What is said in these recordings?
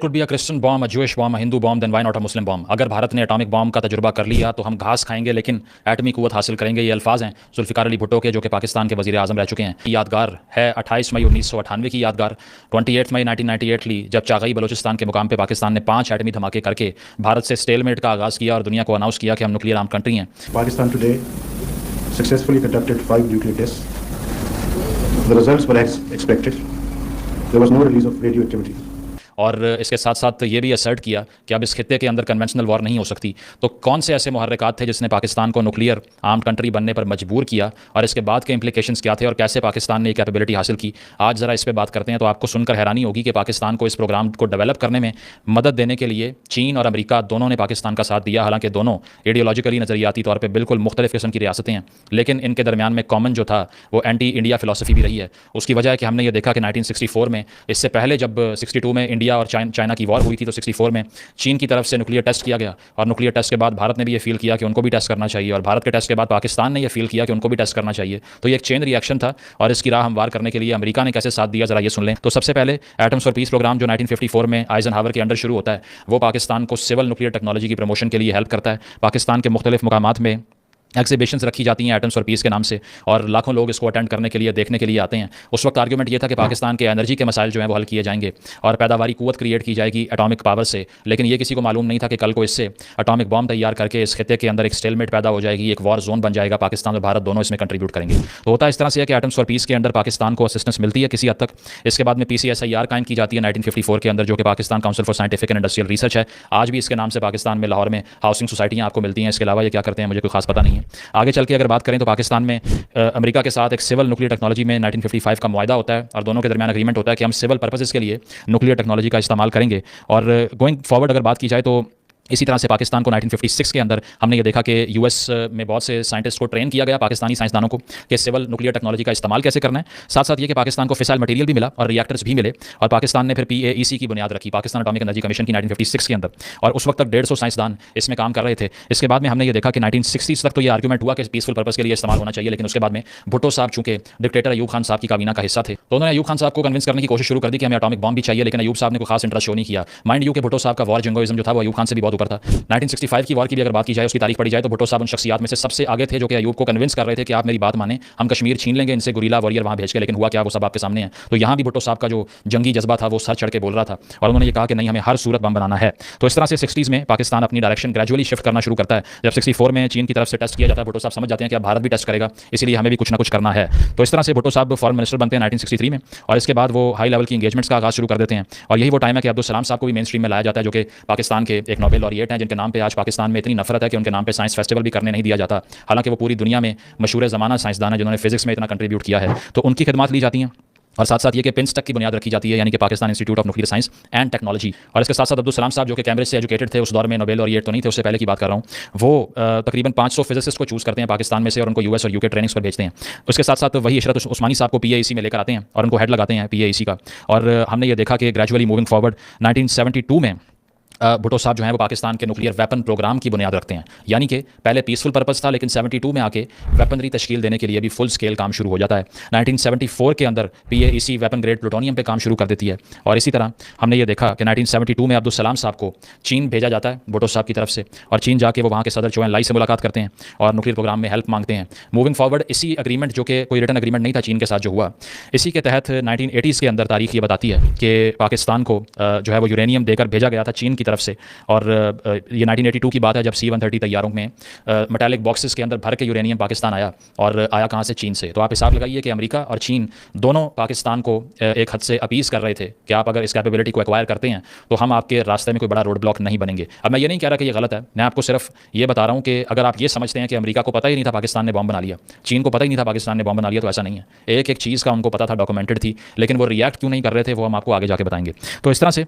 could be a Christian bomb, a Jewish bomb, a Hindu bomb, then why not a Muslim bomb? अगर भारत ने atomic bomb का तजुर्बा कर लिया तो हम घास खाएंगे लेकिन एटमी कुव्वत हासिल करेंगे। ये अल्फाज हैं जुल्फ़िकार अली भुट्टो के, जो कि पाकिस्तान के वज़ीर आज़म रह चुके हैं। यादगार है 28 मई 1998 की यादगार। 28 मई 1998 ली जब चागई बलोचिस्तान के मुकाम पर पाकिस्तान ने 5 एटमी धमाके करके भारत से स्टेलमेट का आगाज़ किया और दुनिया को अनाउंस किया कि हम न्यूक्लियर आर्म कंट्री हैं। Pakistan today successfully conducted 5 nuclear tests. The results were as expected. There was no release of radioactivity. और इसके साथ साथ ये भी असर्ट किया कि अब इस खित्ते के अंदर कन्वेंशनल वॉर नहीं हो सकती। तो कौन से ऐसे मुहर्रिकात थे जिसने पाकिस्तान को न्यूक्लियर आर्म कंट्री बनने पर मजबूर किया और इसके बाद के इंप्लीकेशंस क्या थे और कैसे पाकिस्तान ने ये कैपेबिलिटी हासिल की, आज ज़रा इस पर बात करते हैं। तो आपको सुनकर हैरानी होगी कि पाकिस्तान को इस प्रोग्राम को डेवलप करने में मदद देने के लिए चीन और अमेरिका दोनों ने पाकिस्तान का साथ दिया। हालांकि दोनों आइडियोलॉजिकली नज़रियाती तौर पर बिल्कुल मुख्तलिफ किस्म की रियासतें हैं, लेकिन इनके दरमियान में कॉमन जो था वो एंटी इंडिया फिलोसफी भी रही है। उसकी वजह है कि हमने ये देखा कि 1964 में, इससे पहले जब 62 में इंडिया और चाइना की वॉर हुई थी, तो 64 में चीन की तरफ से न्यूक्लियर टेस्ट किया गया और न्यूक्लियर टेस्ट के बाद भारत ने भी ये फील किया कि उनको भी टेस्ट करना चाहिए और भारत के टेस्ट के बाद पाकिस्तान ने ये फील किया कि उनको भी टेस्ट करना चाहिए। तो ये एक चेन रिएक्शन था और इसकी राह हमवार करने के लिए अमेरिका ने कैसे साथ दिया, जरा ये सुन लें। तो सबसे पहले एटम्स फॉर पीस प्रोग्राम जो 1954 में आइजनहावर के अंडर शुरू होता है, वो पाकिस्तान को सिविल न्यूक्लियर टेक्नोलॉजी की प्रमोशन के लिए हेल्प करता है। पाकिस्तान के मुख्तलिफ मुकामात में एग्जीबिशंस रखी जाती हैं एटम्स फॉर पीस के नाम से और लाखों लोग इसको अटेंड करने के लिए, देखने के लिए आते हैं। उस वक्त आर्गूमेंट ये था कि पाकिस्तान के एनर्जी के मसाइल जो हैं वो हल किए जाएंगे और पैदावारी कुव्वत क्रिएट की जाएगी एटॉमिक पावर से। लेकिन ये किसी को मालूम नहीं था कि कल को इससे एटॉमिक बॉम्ब तैयार करके इस खित्ते के अंदर एक स्टेलमेट पैदा हो जाएगी, एक वॉर जोन बन जाएगा। पाकिस्तान और भारत दोनों इसमें कंट्रीब्यूट करेंगे। तो होता इस तरह से है कि एटम्स फॉर पीस के अंदर पाकिस्तान को असिस्टेंस मिलती है किसी हद तक। इसके बाद में PCSIR कायम की जाती है 1954 के अंदर, जो कि Pakistan council for scientific and industrial research है। आज भी इसके नाम से पाकिस्तान में लाहौर में हाउसिंग सोसाइटियाँ आपको मिलती हैं। इसके अलावा ये क्या करते हैं मुझे कोई खास पता नहीं है। आगे चल के अगर बात करें तो पाकिस्तान में अमेरिका के साथ एक सिविल न्यूक्लियर टेक्नोलॉजी में 1955 का मुआहदा होता है और दोनों के दरमियान एग्रीमेंट होता है कि हम सिविल पर्पसेस के लिए न्यूक्लियर टेक्नोलॉजी का इस्तेमाल करेंगे। और गोइंग फॉरवर्ड अगर बात की जाए तो इसी तरह से पाकिस्तान को 1956 के अंदर हमने ये देखा कि US में बहुत से साइंटिस्ट को ट्रेन किया गया, पाकिस्तानी साइंसदानों को, कि सिविल न्यूक्लियर टेक्नोलॉजी का इस्तेमाल कैसे करना है। साथ साथ ये कि पाकिस्तान को फिसाइल मटेरियल भी मिला और रिएक्टर्स भी मिले और पाकिस्तान ने फिर PAEC की बुनियाद रखी, पाकिस्तान एटॉमिक एनर्जी कमीशन की 1956 के अंदर, और उस वक्त तक 150 साइंसदान इसमें काम कर रहे थे। इसके बाद में हमने ये देखा कि 1960s तक तो ये आर्गूमेंट हुआ कि पीसफुल पर्पस के लिए इस्तेमाल होना चाहिए, लेकिन उसके बाद में भुट्टो साहब चूंकि डिक्टेटर अयूब खान साहब की काबीना का हिस्सा थे, तो उन्होंने अयूब खान साहब को कन्विंस करने की कोशिश शुरू कर दी कि हमें एटॉमिक बॉम्ब भी चाहिए, लेकिन अयूब साहब ने कोई खास इंटरेस्ट शो नहीं किया। माइंड यू कि भुट्टो साहब का वॉर जिंगोइज्म जो था वो अयूब खान से भी बहुत ऊपर था। 1965 की वॉर की भी अगर बात की जाए, उसकी तारीख पड़ी जाए, तो भुट्टो साहब उन शख्सियात में से सबसे आगे थे जो कि अयूब को कन्विंस कर रहे थे कि आप मेरी बात माने, हम कश्मीर छीन लेंगे इनसे, गुरीला वॉरियर वहां भेज के। लेकिन हुआ क्या, वो सब आपके सामने है। तो यहाँ भी भुट्टो साहब का जो जंगी जज्बा था वो सर चढ़ के बोल रहा था और उन्होंने ये कहा कि नहीं, हमें हर सूरत बम बनाना है। तो इस तरह से 60s में पाकिस्तान अपनी डायरेक्शन ग्रेजुअली शिफ्ट करना शुरू करता है। जब 64 में चीन की तरफ से टेस्ट किया जाता है, भुट्टो साहब समझ जाते हैं कि अब भारत भी टेस्ट करेगा, इसीलिए हमें भी कुछ ना कुछ करना है। तो इस तरह से भुट्टो साहब फॉरेन मिनिस्टर बनते हैं 1963 में और इसके बाद वो हाई लेवल की इंगेजमेंट्स का आगाज शुरू कर देते हैं। और यही वो टाइम है कि अब्दुल सलाम साहब को भी मेन स्ट्रीम में लाया जाता है, जो कि पाकिस्तान के एक नोबेल लॉरिएट हैं, जिनके नाम पे आज पाकिस्तान में इतनी नफरत है कि उनके नाम पे साइंस फेस्टिवल भी करने नहीं दिया जाता। हालांकि वो पूरी दुनिया में मशहूर ज़माना साइंसदान है जिन्होंने फिजिक्स में इतना कंट्रीब्यूट किया है, तो उनकी खिदमत ली जाती हैं। और साथ साथ ये कि पिंस तक की बुनियाद रखी जाती है, यानी कि Pakistan institute of nuclear science and technology. और इसके साथ साथ अब्दुल सलाम साहब जो कि कैम्ब्रिज से एजुकेटेड थे, उस दौर में नोबेल लॉरिएट तो नहीं थे, उससे पहले की बात कर रहा हूँ, वो तकरीबन 500 फिजिसिस्ट को चूज़ करते हैं पाकिस्तान में से और उनको US और UK ट्रेनिंग्स पर भेजते हैं। उसके साथ साथ वही इशरत उस्मानी साहब को PAEC में लेकर आते हैं और उनको हेड लगाते हैं PAEC का। और हमने ये देखा कि ग्रेजुअली मूविंग फॉरवर्ड 1972 में भुट्टो साहब जो हैं वो पाकिस्तान के न्यूक्लियर वेपन प्रोग्राम की बुनियाद रखते हैं। यानी कि पहले पीसफुल पर्पस था, लेकिन 72 में आके वेपनरी तश्कील देने के लिए भी फुल स्केल काम शुरू हो जाता है। 1974 के अंदर PAEC वेपन ग्रेड प्लूटोनियम पे काम शुरू कर देती है। और इसी तरह हमने ये देखा कि 1972 में अब्दुल सलाम साहब को चीन भेजा जाता है भुट्टो साहब की तरफ से, और चीन जाके वो वहाँ के सदर चोएन लाई से मुलाकात करते हैं और न्यूक्लियर प्रोग्राम में हेल्प मांगते हैं। मूविंग फॉरवर्ड इसी एग्रीमेंट, जो कि कोई रिटन एग्रीमेंट नहीं था चीन के साथ जो हुआ, इसी के तहत 1980s के अंदर तारीख ये बताती है कि पाकिस्तान को जो है वो यूरेनियम देकर भेजा गया था चीन की तरफ से। और ये 1982 की बात है जब C-130 तैयारों में मेटालिक बॉक्सेस के अंदर भर के यूरेनियम पाकिस्तान आया, और आया कहाँ से, चीन से। तो आप हिसाब लगाइए कि अमेरिका और चीन दोनों पाकिस्तान को एक हद से अपीज़ कर रहे थे कि आप अगर इस कैपेबिलिटी को एक्वायर करते हैं तो हम आपके रास्ते में कोई बड़ा रोड ब्लॉक नहीं बनेंगे। अब मैं ये नहीं कह रहा कि ये गलत है, मैं आपको सिर्फ ये बता रहा हूँ कि अगर आप ये समझते हैं कि अमेरिका को पता ही नहीं था पाकिस्तान ने बॉम्ब बना लिया, चीन को पता ही नहीं था पाकिस्तान ने बॉम्ब बना लिया, तो ऐसा नहीं है। एक एक चीज़ का उनको पता था, डॉक्यूमेंटेड थी, लेकिन वो रिएक्ट क्यों नहीं कर रहे थे वो हम आपको आगे जाके बताएंगे। तो इस तरह से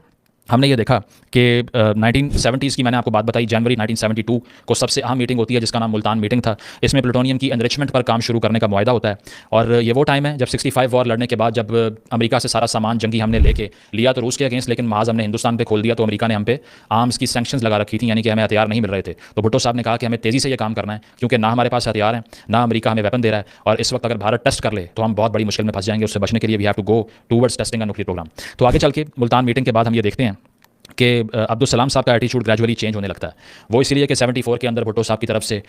हमने ये देखा कि 1970s की मैंने आपको बात बताई, जनवरी 1972 को सबसे अहम मीटिंग होती है जिसका नाम मुल्तान मीटिंग था। इसमें प्लूटोनियम की एनरिचमेंट पर काम शुरू करने का मुआहदा होता है। और ये वो टाइम है जब 65 वॉर लड़ने के बाद जब अमेरिका से सारा सामान जंगी हमने लेके लिया तो रूस के अगेंस्ट, लेकिन महाज हमने हिंदुस्तान पे खोल दिया, तो अमेरिका ने हम पे आर्म्स की सैंक्शंस लगा रखी थी, यानी कि हमें हथियार नहीं मिल रहे थे। तो भुट्टो साहब ने कहा कि हमें तेज़ी से ये काम करना है, क्योंकि ना हमारे पास हथियार हैं, ना अमेरिका हमें वेपन दे रहा है, और इस वक्त अगर भारत टेस्ट कर ले तो हम बहुत बड़ी मुश्किल में फंस जाएंगे। उससे बचने के लिए we have to go towards testing a nuclear programme. तो आगे चल के मुल्तान मीटिंग के बाद हम ये देखते हैं कि अब्दुल सलाम साहब का एटीट्यूड ग्रेजुअली चेंज होने लगता है। वो इसलिए कि 74 के अंदर भुट्टो साहब की तरफ से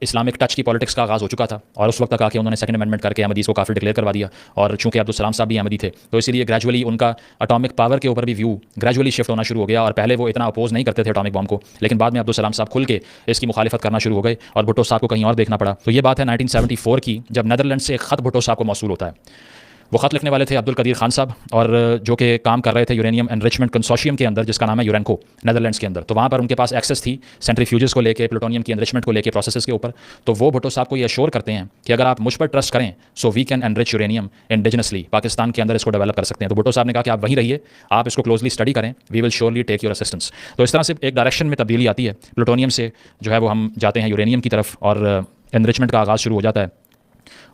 इस्लामिक टच की पॉलिटिक्स का आगाज़ हो चुका था और उस वक्त तक आके उन्होंने सेकंड अमेंडमेंट करके अहमदीज़ को काफिर डिक्लेयर करवा दिया। और चूंकि अब्दुल सलाम साहब भी अहमदी थे तो इसीलिए ग्रेजुअली उनका अटॉमिक पावर के ऊपर भी व्यू ग्रेजुअली शिफ्ट होना शुरू हो गया। और पहले वो इतना अपोज नहीं करते थे अटॉमिक बॉम्ब को, लेकिन बाद में अब्दुल सलाम साहब खुल के इसकी मुखालिफत करना शुरू हो गए और भुट्टो साहब को कहीं और देखना पड़ा। तो ये बात है 1974 की, जब नीदरलैंड से एक ख़त भुट्टो साहब को मौसूल होता है। वो ख़त लिखने वाले थे अब्दुल कदीर खान साहब, और जो कि काम कर रहे थे यूरेनियम एनरिचमेंट कंसोर्शियम के अंदर जिसका नाम है यूरेनको नीदरलैंड्स के अंदर। तो वहाँ पर उनके पास एक्सेस थी सेंट्रीफ्यूजेस को लेके, प्लूटोनियम की एनरिचमेंट को लेके, प्रोसेसेस के ऊपर। तो वो भुट्टो साहब को ये अश्योर करते हैं कि अगर आप मुझ पर ट्रस्ट करें so we can enrich uranium indigenously, Pakistan के अंदर इसको डेवलप कर सकते हैं। तो भुट्टो साहब ने कहा कि आप वहीं रहिए, आप इसको क्लोजली स्टडी करें, we will surely take your assistance. तो इस तरह से एक डायरेक्शन में तब्दीली आती है, प्लूटोनियम से जो है वो हम जाते हैं यूरेनियम की तरफ और एनरिचमेंट का आगाज़ शुरू हो जाता है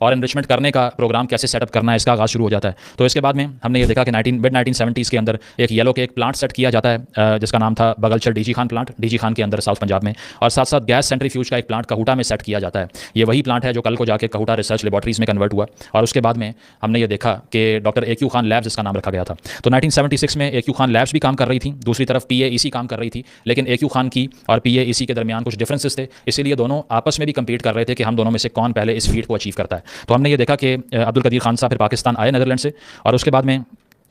और एनरिचमेंट करने का प्रोग्राम कैसे सेटअप करना है इसका आगाज़ शुरू हो जाता है। तो इसके बाद में हमने ये देखा कि मिड 1970s के अंदर एक येलो के एक प्लांट सेट किया जाता है जिसका नाम था बगलचर DG Khan plant, DG Khan के अंदर साउथ पंजाब में। और साथ साथ गैस सेंट्रीफ्यूज का एक प्लांट कहूटा में सेट किया जाता है। ये वही प्लांट है जो कल को जाके कहूटा रिसर्च लेबॉर्ट्रीज में कन्वर्ट हुआ। और उसके बाद में हमने ये देखा कि डॉक्टर AQ खान लैब्स इसका नाम रखा गया था। तो 1976 में AQ खान लैब्स भी काम कर रही थी, दूसरी तरफ PAEC काम कर रही थी, लेकिन AQ खान की और PAEC के दरमियान कुछ डिफरेंसेस थे, इसीलिए दोनों आपस में भी कम्पीट कर रहे थे कि हम दोनों में से कौन पहले इस फीट को अचीव करता है। तो हमने ये देखा कि अब्दुल कदीर खान साहब फिर पाकिस्तान आए नीदरलैंड से, और उसके बाद में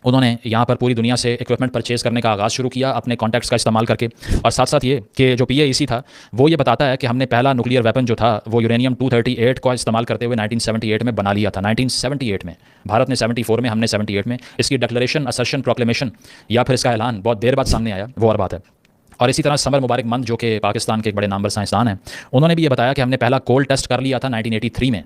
उन्होंने यहाँ पर पूरी दुनिया से इक्विपमेंट परचेज करने का आगाज़ शुरू किया अपने कॉन्टैक्ट्स का इस्तेमाल करके। और साथ साथ ये कि जो PAEC था वो ये बताता है कि हमने पहला न्यूक्लियर वेपन जो था वो यूरेनियम 238 का इस्तेमाल करते हुए 1978 में बना लिया था। 1978 में, भारत ने 74 में, हमने 78 में। इसकी डिक्लेरेशन, असर्शन, प्रोक्लेमेशन या फिर इसका ऐलान बहुत देर बाद सामने आया, वो और बात है। और इसी तरह समर मुबारक मंद जो कि पाकिस्तान के एक बड़े नामवर साइंसदान हैं, उन्होंने भी ये बताया कि हमने पहला कोल्ड टेस्ट कर लिया था 1983 में।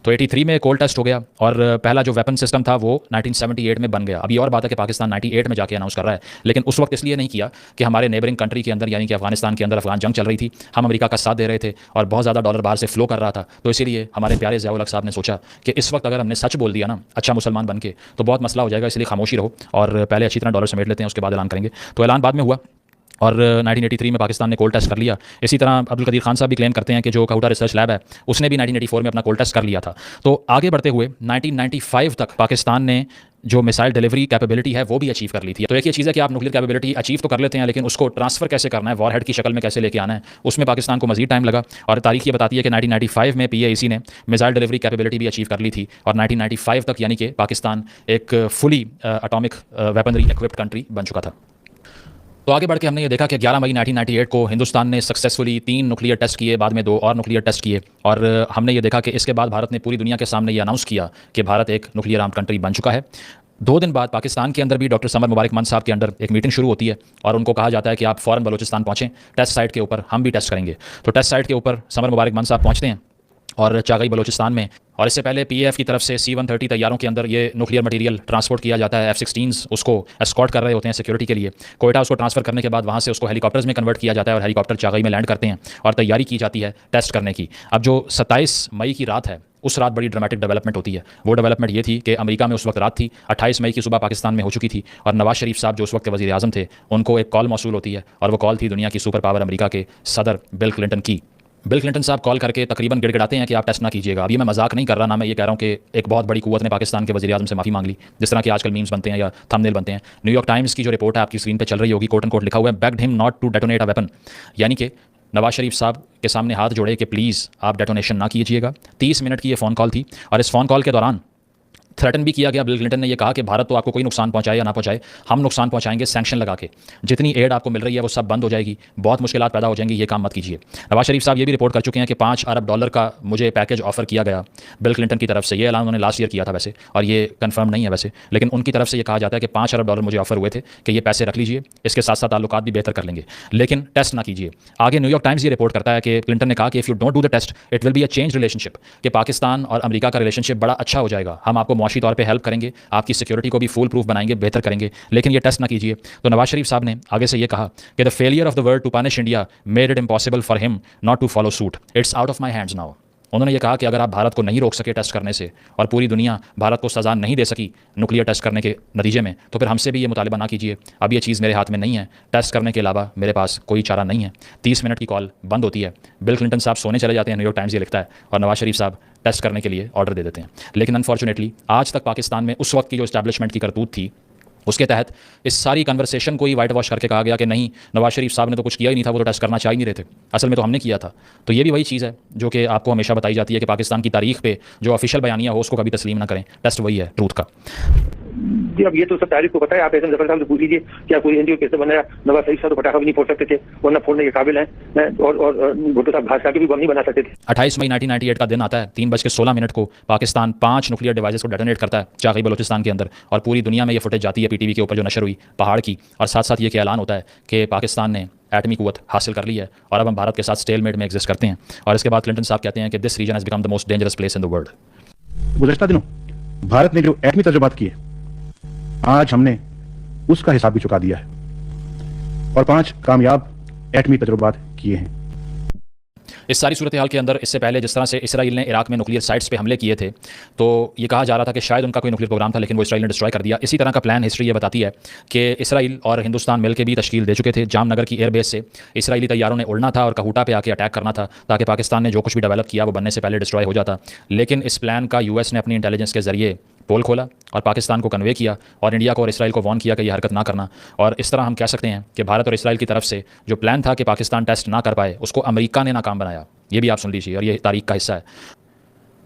तो 83 में कोल्ड टेस्ट हो गया और पहला जो वेपन सिस्टम था वो 1978 में बन गया। अभी और बात है कि पाकिस्तान 98 में जाके अनाउंस कर रहा है, लेकिन उस वक्त इसलिए नहीं किया कि हमारे नेबरिंग कंट्री के अंदर यानी कि अफगानिस्तान के अंदर अफगान जंग चल रही थी, हम अमेरिका का साथ दे रहे थे और बहुत ज़्यादा डॉलर बाहर से फ्लो कर रहा था। तो इसीलिए हमारे प्यारे ज़िया-उल-हक साहब ने सोचा कि इस वक्त अगर हमने सच बोल दिया ना अच्छा मुसलमान बन के तो बहुत मसला हो जाएगा, इसलिए खामोशी रहो और पहले अच्छी तरह डॉलर समेट लेते हैं, उसके बाद ऐलान करेंगे। तो ऐलान बाद में हुआ और 1983 में पाकिस्तान ने कोल्ड टेस्ट कर लिया। इसी तरह अब्दुल कदीर खान साहब भी क्लेम करते हैं कि जो कहूटा रिसर्च लैब है उसने भी 1984 में अपना कोल्ड टेस्ट कर लिया था। तो आगे बढ़ते हुए 1995 तक पाकिस्तान ने जो मिसाइल डिलीवरी कैपेबिलिटी है वो भी अचीव कर ली थी। तो एक ये चीज़ है कि आप न्यूक्लियर कैपेबिलिटी अचीव तो कर लेते हैं, लेकिन उसको ट्रांसफर कैसे करना है, वॉरहेड की शक्ल में कैसे लेके आना है, उसमें पाकिस्तान को मजीद टाइम लगा। और तारीख ये बताती है कि 1995 में PAEC ने मिसाइल डिलीवरी कैपेबिलिटी भी अचीव कर ली थी और 1995 तक यानी कि पाकिस्तान एक fully atomic weaponry equipped country बन चुका था। तो आगे बढ़ के हमने ये देखा कि 11 मई 1998 को हिंदुस्तान ने सक्सेसफुली 3 न्यूक्लियर टेस्ट किए, बाद में 2 और न्यूक्लियर टेस्ट किए। और हमने ये देखा कि इसके बाद भारत ने पूरी दुनिया के सामने ये अनाउंस किया कि भारत एक न्यूक्लियर आर्म्ड कंट्री बन चुका है। 2 दिन बाद पाकिस्तान के अंदर भी डॉक्टर समर मुबारक मंद साहब के अंडर एक मीटिंग शुरू होती है और उनको कहा जाता है कि आप फ़ौरन बलूचिस्तान पहुँचें, टेस्ट साइट के ऊपर हम भी टेस्ट करेंगे। तो टेस्ट साइट के ऊपर समर मुबारक मंद साहब पहुँचते हैं और चागई बलूचिस्तान में। और इससे पहले PAF की तरफ से C-130 तैयारों के अंदर ये न्यूक्लियर मटेरियल ट्रांसपोर्ट किया जाता है। F-16s उसको एस्कॉर्ट कर रहे होते हैं सिक्योरिटी के लिए। कोयटा उसको ट्रांसफर करने के बाद वहाँ से उसको हेलीकॉप्टर्स में कन्वर्ट किया जाता है और हेलीकॉप्टर चागई में लैंड करते हैं और तैयारी की जाती है टेस्ट करने की। अब जो 27 मई की रात है उस रात बड़ी ड्रामेटिक डेवलपमेंट होती है। वो डेवलपमेंट ये थी कि अमेरिका में उस वक्त रात थी, 28 मई की सुबह पाकिस्तान में हो चुकी थी और नवाज शरीफ साहब जो उस वक्त वज़ीर आज़म थे उनको एक कॉल मौसूल होती है और वो कॉल थी दुनिया की सुपर पावर अमेरिका के सदर बिल क्लिंटन की। बिल क्लिंटन साहब कॉल करके तकरीबन गिड़गिड़ाते हैं कि आप टेस्ट ना कीजिएगा। अभी मैं मजाक नहीं कर रहा, ना मैं ये कह रहा हूँ कि एक बहुत बड़ी कुव्वत ने पाकिस्तान के वज़ीर आज़म से माफ़ी मांग ली, जिस तरह के आजकल मीम्स बनते हैं या थंबनेल बनते हैं। न्यूयॉर्क टाइम्स की जो रिपोर्ट है आपकी स्क्रीन पे चल रही होगी, कोट एंड कोट लिखा हुआ है, begged him not to detonate a weapon, यानी कि नवाज शरीफ साहब के सामने हाथ जोड़े कि प्लीज़ आप डेटोनेशन ना कीजिएगा। 30 मिनट की ये फ़ोन कॉल थी और इस फ़ोन कॉल के दौरान थ्रेटन भी किया गया। बिल क्लिंटन ने यह कहा कि भारत तो आपको कोई नुकसान पहुंचाए या ना पहुंचाए, हम नुकसान पहुंचाएंगे सैंक्शन लगा के, जितनी एड आपको मिल रही है वो सब बंद हो जाएगी, बहुत मुश्किलात पैदा हो जाएंगी, ये काम मत कीजिए। नवाज शरीफ साहब ये भी रिपोर्ट कर चुके हैं कि $5 अरब का मुझे पैकेज ऑफर किया गया बिल क्लिंटन की तरफ से। ये ऐलान उन्होंने लास्ट ईयर किया था वैसे, और ये कन्फर्म नहीं है वैसे, लेकिन उनकी तरफ से ये कहा जाता है कि $5 अरब मुझे ऑफर हुए थे कि ये पैसे रख लीजिए, इसके साथ साथ ताल्लुकात भी बेहतर कर लेंगे, लेकिन टेस्ट ना कीजिए। आगे न्यूयॉर्क टाइम्स ये रिपोर्ट करता है कि क्लिंटन ने कहा कि if you don't do the test it will be a change relationship, कि पाकिस्तान और अमेरिका का रिलेशनशिप बड़ा अच्छा हो जाएगा, हम आपको मुआशी तौर पर हेल्प करेंगे, आपकी सिक्योरिटी को भी फुल प्रूफ बनाएंगे, बेहतर करेंगे, लेकिन ये टेस्ट ना कीजिए। तो नवाज शरीफ साहब ने आगे से ये कहा कि the failure of the world to punish India made it impossible for him not to follow suit, it's out of my hands now. उन्होंने ये कहा कि अगर आप भारत को नहीं रोक सके टेस्ट करने से और पूरी दुनिया भारत को सज़ा नहीं दे सकी न्यूक्लियर टेस्ट करने के नतीजे में, तो फिर हमसे भी ये मुतालिबा ना कीजिए। अब ये चीज़ मेरे हाथ में नहीं है, टेस्ट करने के अलावा मेरे पास कोई चारा नहीं है। 30 मिनट की कॉल बंद होती है, बिल क्लिंटन साहब सोने चले जाते हैं, न्यूयॉर्क टाइम्स ये लिखता है, और नवाज शरीफ साहब टेस्ट करने के लिए ऑर्डर दे देते हैं। लेकिन अनफॉर्चुनेटली आज तक पाकिस्तान में उस वक्त की जो इस्टेब्लिशमेंट की करतूत थी उसके तहत इस सारी कन्वर्सेशन को ही वाइट वॉश करके कहा गया कि नहीं, नवाज शरीफ साहब ने तो कुछ किया ही नहीं था, वो तो टेस्ट करना चाह ही नहीं रहे थे, असल में तो हमने किया था। तो ये भी वही चीज़ है जो कि आपको हमेशा बताई जाती है कि पाकिस्तान की तारीख पे जो ऑफिशियल बयानिया हो उसको कभी तस्लीम ना करें। टेस्ट वही है ट्रूथ का। जी, अब ये तो सब तारीख को पता है। आप एहसन जफर साहब से पूछ लीजिए क्या कोई एनजीओ कैसे बनाया। नवाज शरीफ साहब तो पटाखा भी नहीं फोड़ सकते थे, वरना फोड़ने के काबिल हैं। और भुट्टो साहब घास के भी बम नहीं बना सकते थे। 28 मई 1998 का दिन आता है, 3:16 को पाकिस्तान 5 न्यूक्लियर डिवाइसेस को डेटोनेट करता है चाकी बलोचिस्तान के अंदर, और पूरी दुनिया में ये फुटेज जाती है पीटीवी के ऊपर जो नशर हुई पहाड़ की। और साथ साथ ये कि ऐलान होता है कि पाकिस्तान ने एटमी कुव्वत हासिल कर ली है और अब हम भारत के साथ स्टेलमेट में एग्जिस्ट करते हैं। और इसके बाद क्लिंटन साहब कहते हैं कि this region has become the most dangerous place in the world. गुज़श्ता दिनों भारत ने जो एटमी तजुर्बात किए, आज हमने उसका हिसाब भी चुका दिया है और 5 कामयाब एटमी तजुर्बात किए हैं। इस सारी सूरत हाल के अंदर इससे पहले जिस तरह से इसराइल ने इराक में न्यूक्लियर साइट्स पे हमले किए थे, तो ये कहा जा रहा था कि शायद उनका कोई न्यूक्लियर प्रोग्राम था, लेकिन वो इसराइल ने डिस्ट्रॉय कर दिया। इसी तरह का प्लान हिस्ट्री ये बताती है कि इसराइल और हिंदुस्तान मिलकर भी तश्कील दे चुके थे। जामनगर की एयरबेस से इसराइली तैयारों ने उड़ना था और कहूटा पे आके अटैक करना था, ताकि पाकिस्तान ने जो कुछ भी डेवलप किया वो बनने से पहले डिस्ट्रॉय हो जाता। लेकिन इस प्लान का यूएस ने अपनी इंटेलिजेंस के जरिए पोल खोला और पाकिस्तान को कन्वे किया और इंडिया को और इसराइल को वार्न किया कि यह हरकत ना करना। और इस तरह हम कह सकते हैं कि भारत और इसराइल की तरफ से जो प्लान था कि पाकिस्तान टेस्ट ना कर पाए, उसको अमेरिका ने नाकाम बनाया। ये भी आप सुन लीजिए और ये तारीख का हिस्सा है।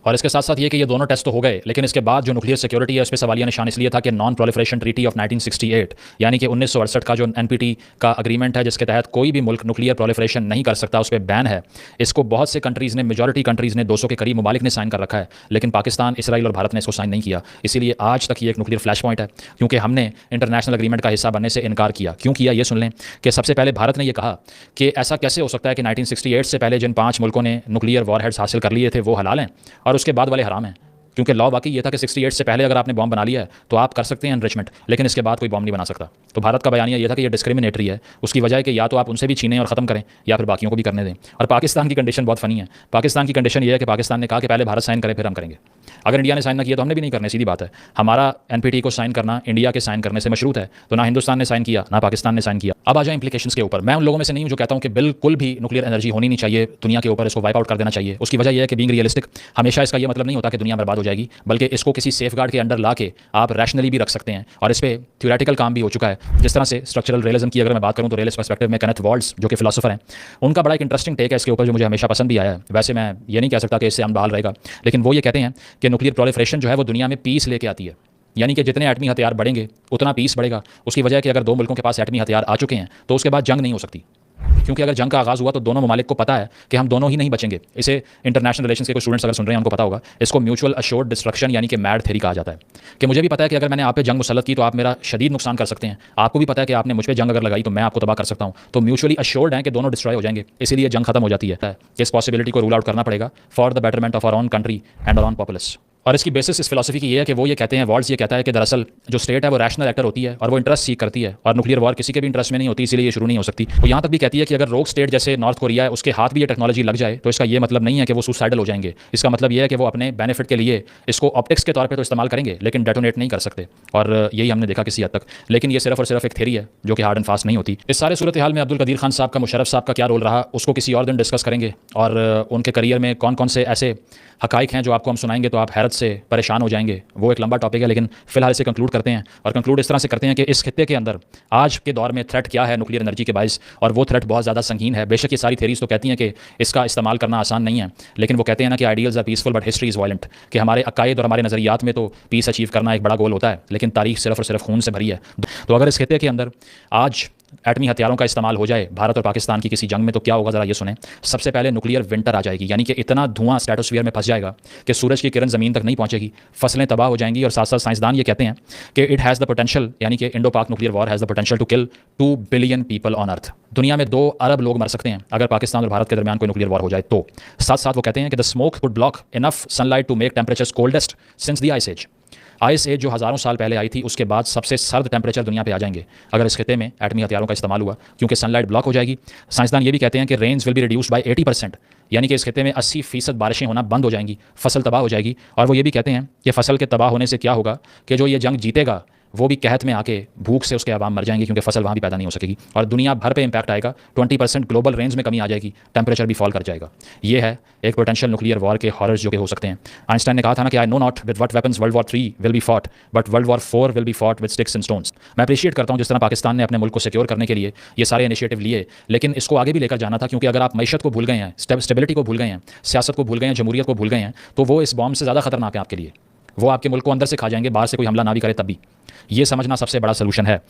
और इसके साथ साथ ये कि ये दोनों टेस्ट तो हो गए, लेकिन इसके बाद जो न्यूक्लियर सिक्योरिटी है उस पर सवालिया निशान इसलिए था कि नॉन प्रोलिफरेशन ट्रीटी ऑफ 1968 यानी कि 1968 का जो एनपीटी का अग्रीमेंट है जिसके तहत कोई भी मुल्क न्यूक्लियर प्रोलिफरेशन नहीं कर सकता, उस पर बैन है। इसको बहुत से कंट्रीज़ ने, मेजॉरिटी कंट्रीज़ ने, 200 के करीब ममालिक ने साइन कर रखा है, लेकिन पाकिस्तान, इसराइल और भारत ने इसको साइन नहीं किया। इसीलिए आज तक ये एक न्यूक्लियर फ्लैश पॉइंट है, क्योंकि हमने इंटरनेशनल अग्रीमेंट का हिस्सा बनने से इनकार किया। क्यों किया ये सुन लें कि सबसे पहले भारत ने यह कहा कि ऐसा कैसे हो सकता है कि 1968 से पहले जिन 5 मुल्कों ने न्यूक्लियर वॉरहेड्स हासिल कर लिए थे वो हलाल हैं और उसके बाद वाले हराम हैं। क्योंकि लॉ बाकी ये था कि 68 से पहले अगर आपने बॉम्ब बना लिया है तो आप कर सकते हैं एनरिचमेंट, लेकिन इसके बाद कोई बॉम्ब नहीं बना सकता। तो भारत का बयानिया ये था कि ये डिस्क्रिमिनेटरी है। उसकी वजह है कि या तो आप उनसे भी छीनें और ख़त्म करें या फिर बाकियों को भी करने दें। और पाकिस्तान की कंडीशन बहुत फ़नी है। पाकिस्तान की कंडीशन ये है कि पाकिस्तान ने कहा कि पहले भारत साइन करे फिर हम करेंगे। अगर इंडिया ने साइन ना किया तो हमने भी नहीं करने, सीधी बात है। हमारा एनपीटी को साइन करना इंडिया के साइन करने से मशरूत है, तो ना हिंदुस्तान ने साइन किया ना पाकिस्तान ने साइन किया। अब आ जाए इंप्लीकेशंस के ऊपर। मैं उन लोगों में से नहीं हूं जो कहता हूं कि बिल्कुल भी न्यूक्लियर एनर्जी होनी नहीं चाहिए दुनिया के ऊपर, इसको वाइप आउट कर देना चाहिए। उसकी वजह यह है कि बीइंग रियलिस्टिक हमेशा इसका यह मतलब नहीं होता कि दुनिया बर्बाद हो जाएगी, बल्कि इसको किसी सेफगार्ड के अंडर ला के आप रैशनली भी रख सकते हैं। और इस पर थ्योरेटिकल काम भी हो चुका है। जिस तरह से स्ट्रक्चरल रियलिज्म की अगर मैं बात करूं तो रियलिस्ट पर्सपेक्टिव में केनेथ वॉल्ट्ज जो कि फिलोसोफर हैं, उनका बड़ा एक इंटरेस्टिंग टेक है इसके ऊपर जो मुझे हमेशा पसंद भी आया है। वैसे मैं ये नहीं कह सकता कि इससे अमन बहाल रहेगा, लेकिन वो ये कहते हैं कि न्यूक्लियर प्रोलिफरेशन जो है वो दुनिया में पीस लेके आती है। यानी कि जितने एटमी हथियार बढ़ेंगे उतना पीस बढ़ेगा। उसकी वजह है कि अगर 2 मुल्कों के पास एटमी हथियार आ चुके हैं तो उसके बाद जंग नहीं हो सकती, क्योंकि अगर जंग का आगाज़ हुआ तो दोनों ममालिक को पता है कि हम दोनों ही नहीं बचेंगे। इसे इंटरनेशनल रिलेशंस के कुछ स्टूडेंट्स अगर सुन रहे हैं उनको पता होगा, इसको म्यूचुअल अश्योर्ड डिस्ट्रक्शन यानी कि मैड थ्योरी कहा जाता है। कि मुझे भी पता है कि अगर मैंने आप पे जंग मुसल्लत की तो आप मेरा शदीद नुकसान कर सकते हैं, आपको भी पता है कि आपने मुझ पे जंग अगर लगाई तो मैं आपको तबाह कर सकता हूं। तो म्यूचुअली अश्योर्ड है कि दोनों डिस्ट्रॉय हो जाएंगे, इसीलिए जंग खत्म हो जाती है। इस पॉसिबिलिटी को रूल आउट करना पड़ेगा for the betterment of our own country and our own populace. और इसकी बेसिस इस फिलॉसफी की ये है कि वो ये कहते हैं, वॉल्ट्स ये कहता है कि दरअसल जो स्टेट है वो रैशनल एक्टर होती है और वो इंटरेस्ट सीख करती है, और न्यूक्लियर वॉर किसी के भी इंटरेस्ट में नहीं होती, इसीलिए ये शुरू नहीं हो सकती। वो यहाँ तक भी कहती है कि अगर रोग स्टेट जैसे नॉर्थ कोरिया है उसके हाथ भी ये टेक्नोलॉजी लग जाए तो इसका ये मतलब नहीं है कि वो सुसाइडल हो जाएंगे। इसका मतलब ये है कि वो अपने बेनिफिट के लिए इसको ऑप्टिक्स के तौर पर तो इस्तेमाल करेंगे लेकिन डेटोनेट नहीं कर सकते। और यही हमने देखा किसी हद तक, लेकिन ये सिर्फ और सिर्फ एक थ्योरी है जो कि हार्ड एंड फास्ट नहीं होती। इस सारे सूरत हाल में अब्दुल कदीर खान साहब का, मुशर्रफ साहब का क्या रोल रहा उसको किसी और दिन डिस्कस करेंगे, और उनके करियर में कौन कौन से ऐसे हकाइक हैं जो आपको हम सुनाएंगे तो आप हैरत से परेशान हो जाएंगे। वो एक लंबा टॉपिक है, लेकिन फिलहाल इसे कंक्लूड करते हैं। और कंक्लूड इस तरह से करते हैं कि इस खित्ते के अंदर आज के दौर में थ्रेट क्या है न्यूक्लियर एनर्जी के बाइस, और वो थ्रेट बहुत ज़्यादा संगीन है। बेशक ये सारी थेरीज तो कहती हैं कि इसका इस्तेमाल करना आसान नहीं है, लेकिन वो कहते हैं ना कि ideals are peaceful but history is violent, कि हमारे अकायद और हमारे नज़रियात में तो पीस अचीव करना एक बड़ा गोल होता है, लेकिन तारीख सिर्फ और सिर्फ खून से भरी है। तो अगर इस खित्ते के अंदर आज एटमी हथियारों का इस्तेमाल हो जाए भारत और पाकिस्तान की किसी जंग में तो क्या होगा, ज़रा ये सुने। सबसे पहले न्यूक्लियर विंटर आ जाएगी, यानी कि इतना धुआं स्ट्रेटोस्फीयर में फंस जाएगा कि सूरज की किरण ज़मीन तक नहीं पहुंचेगी, फसलें तबाह हो जाएंगी। और साथ साथ साइंसदान ये कहते हैं कि इट हैज़ द पोटेंशियल, यानी कि Indo Pak nuclear war has the potential to kill 2 billion people on earth. दुनिया में 2 अरब लोग मर सकते हैं अगर पाकिस्तान और भारत के दरमियान कोई न्यूक्लियर वॉर हो जाए तो। साथ साथ वो कहते हैं कि the smoke would block enough sunlight to make temperatures coldest since the ice age. Ice age जो हज़ारों साल पहले आई थी उसके बाद सबसे सर्द टेम्परेचर दुनिया पे आ जाएंगे अगर इस खित्ते में एटमी हथियारों का इस्तेमाल हुआ, क्योंकि सनलाइट ब्लॉक हो जाएगी। साइंसदान ये भी कहते हैं कि rains will be reduced by 80%, यानी कि इस खित्ते में 80% बारिशें होना बंद हो जाएंगी, फसल तबाह हो जाएगी। और वो ये भी कहते हैं कि फसल के तबाह होने से क्या होगा कि जो ये जंग जीतेगा वो भी कहत में आके भूख से उसके आवाम मर जाएंगे क्योंकि फसल वहाँ भी पैदा नहीं हो सकेगी और दुनिया भर पे इम्पैक्ट आएगा। 20% ग्लोबल रेंज में कमी आ जाएगी, टेम्परेचर भी फॉल कर जाएगा। ये है एक पोटेंशियल न्यूक्लियर वॉर के हॉरर्स जो कि हो सकते हैं। आइंस्टाइन ने कहा था ना कि I know not with what weapons world war 3 will be fought but world war 4 will be fought with sticks and stones. मैं अप्रिशिएट करता हूँ जिस तरह पाकिस्तान ने अपने मुल्क को सिक्योर करने के लिए ये सारे इनिशिएटिव लिए, लेकिन इसको आगे भी लेकर जाना था क्योंकि अगर आप मैशत को भूल गए हैं, स्टेबिलिटी को भूल गए हैं, सियासत को भूल गए हैं, जमहूरियत को भूल गए हैं, तो वो इस बॉम्ब से ज़्यादा खतरनाक है आपके लिए। वो आपके मुल्क को अंदर से खा जाएंगे, बाहर से कोई हमला ना भी करे तब भी। ये समझना सबसे बड़ा सोल्यूशन है।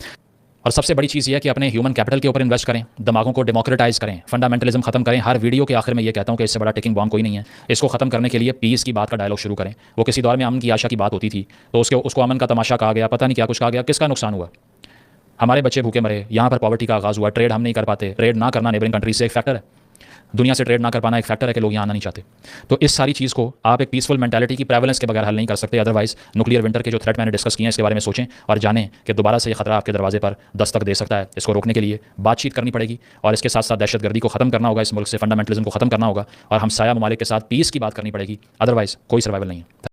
और सबसे बड़ी चीज़ ये है कि अपने ह्यूमन कैपिटल के ऊपर इन्वेस्ट करें, दिमागों को डेमोक्रेटाइज करें, फंडामेंटलिज्म खत्म करें। हर वीडियो के आखिर में ये कहता हूँ कि इससे बड़ा टिकिंग बॉम्ब कोई नहीं है। इसको खत्म करने के लिए पीस की बात का डायलॉग शुरू करें। वो किसी दौर में अमन की आशा की बात होती थी तो उसको अमन का तमाशा कहा गया, पता नहीं क्या कुछ कहा गया, किसका नुकसान हुआ? हमारे बच्चे भूखे मरे, यहाँ पर पॉवर्टी का आगाज़ हुआ, ट्रेड हम नहीं कर पाते। ट्रेड ना करना नेबरिंग कंट्रीज से एक फैक्टर है, दुनिया से ट्रेड ना कर पाना एक फैक्टर है कि लोग यहाँ आना नहीं चाहते। तो इस सारी चीज़ को आप एक पीसफुल मेंटालिटी की प्रेवलेंस के बगैर हल नहीं कर सकते। अदरवाइज न्यूक्लियर विंटर के जो थ्रेट मैंने डिस्कस किए हैं इसके बारे में सोचें और जानें कि दोबारा से ये खतरा आपके दरवाजे पर दस्तक दे सकता है। इसको रोकने के लिए बातचीत करनी पड़ेगी और इसके साथ साथ दहशतगर्दी को खत्म करना होगा, इस मुल्क से फंडामेंटलिज्म को खत्म करना होगा और हमसाया ममालिक के साथ पीस की बात करनी पड़ेगी। अदरवाइज कोई सर्वाइवल नहीं है।